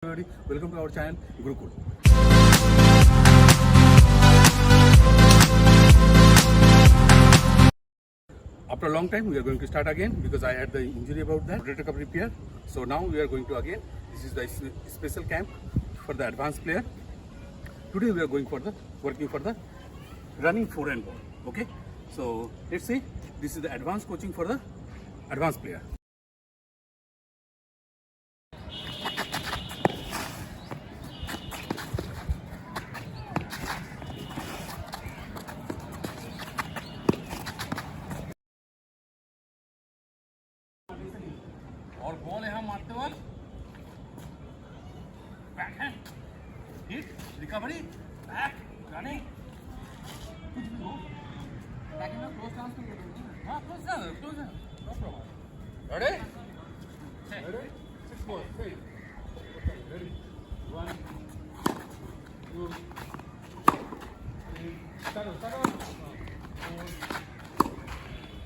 Everybody, welcome to our channel Gurukul. After a long time we are going to start again because I had the injury about that rotator cuff repair. So now we are going to again, this is the special camp for the advanced player. Today we are going for the working for the running forehand ball. Okay, so let's see, this is the advanced coaching for the advanced player. और ball यहाँ मारते वक्त back hand hit recovery back running कुछ भी हो ताकि मैं close dance कर दूँ हाँ close no problem ready ready 6 4 3 ready 1 2 3 start 4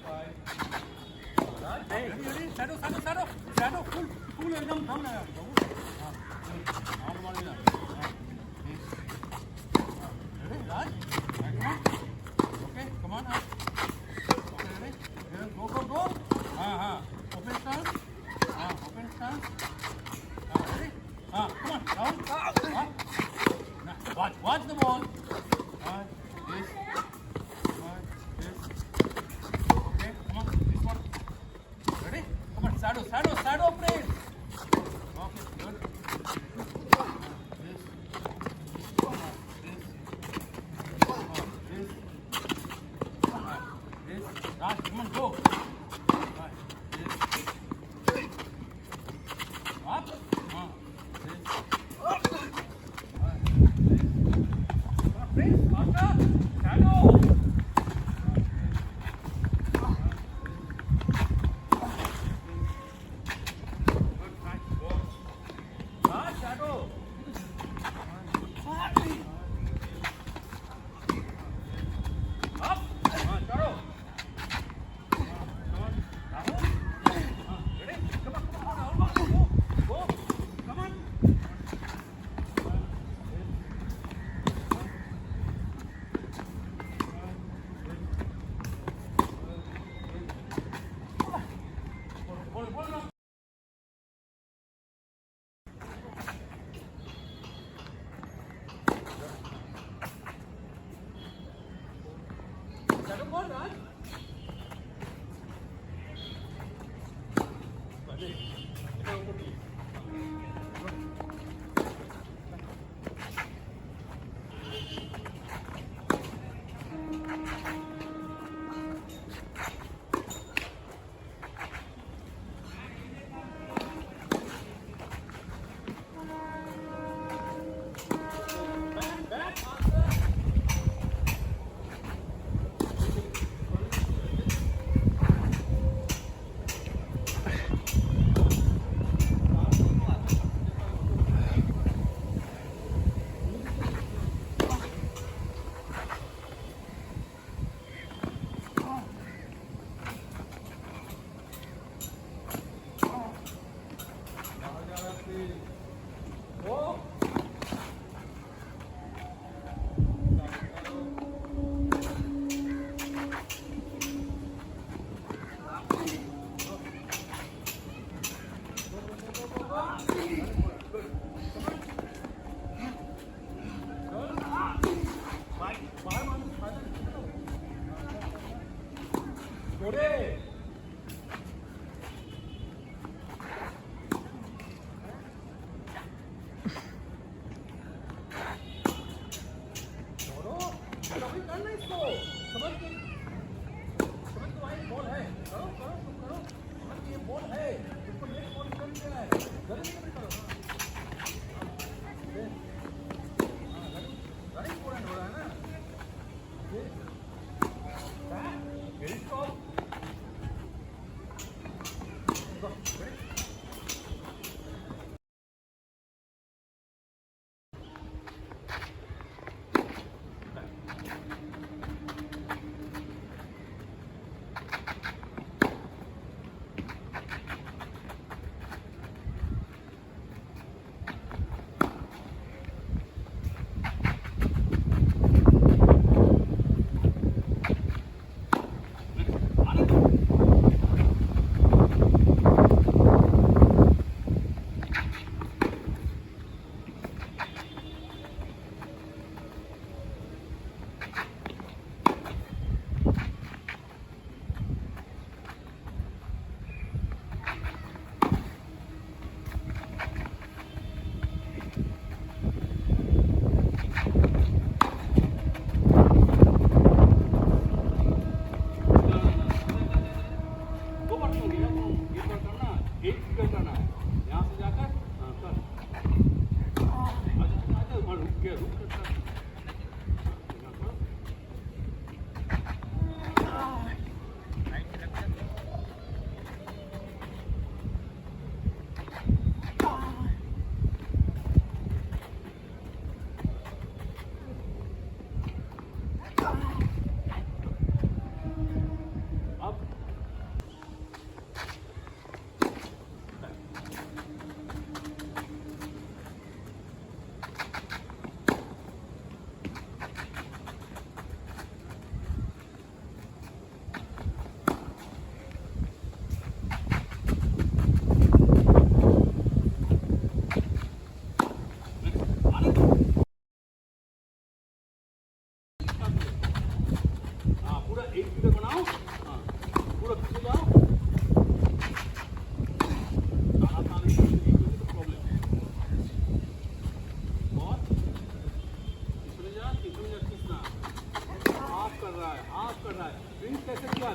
5 shadow full एकदम दम लगा नॉर्मल ना ready Raj okay come on okay ready गो हां ओपन स्टांस रेडी हां come on down watch the ball this okay come on this one ready come on shadow press okay good this Raj, come on go this up this press faster shadow Shadow ball, Raj.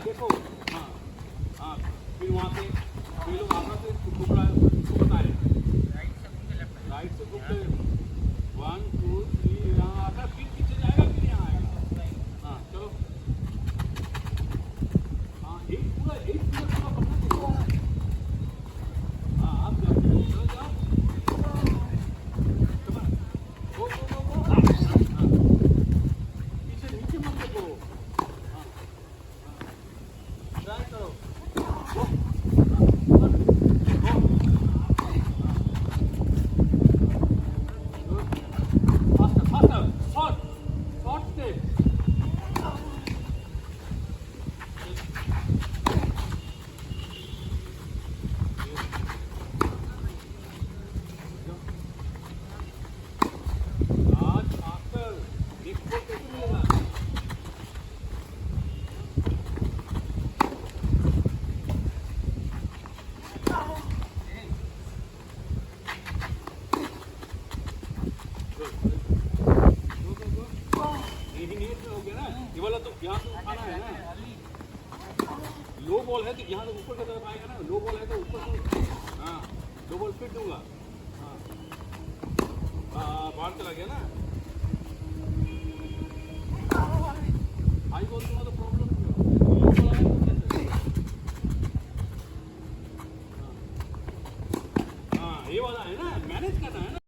देखो हाँ हाँ फिर वहाँ से फिर लोग वहाँ से घूमता है राइट से घूमते 1 2 3 यहाँ आता फिर पीछे जाएगा फिर यहाँ आएगा हाँ चलो हाँ एक पूरा पकड़ना चाहिए हाँ आप जाओ चलो जाओ गो पीछे नीचे मत देखो ट्राई करो ये वाला तो यहाँ से उठाना है ना लो बॉल है तो यहाँ से ऊपर की तरफ आएगा ना लो बॉल है तो ऊपर से हाँ लो बॉल फिट दूंगा हाँ बाहर चला गया ना हाई बॉल दूंगा तो प्रॉब्लम लो बॉल आएगा तो कैसे हाँ ये वाला है ना मैनेज करना है ना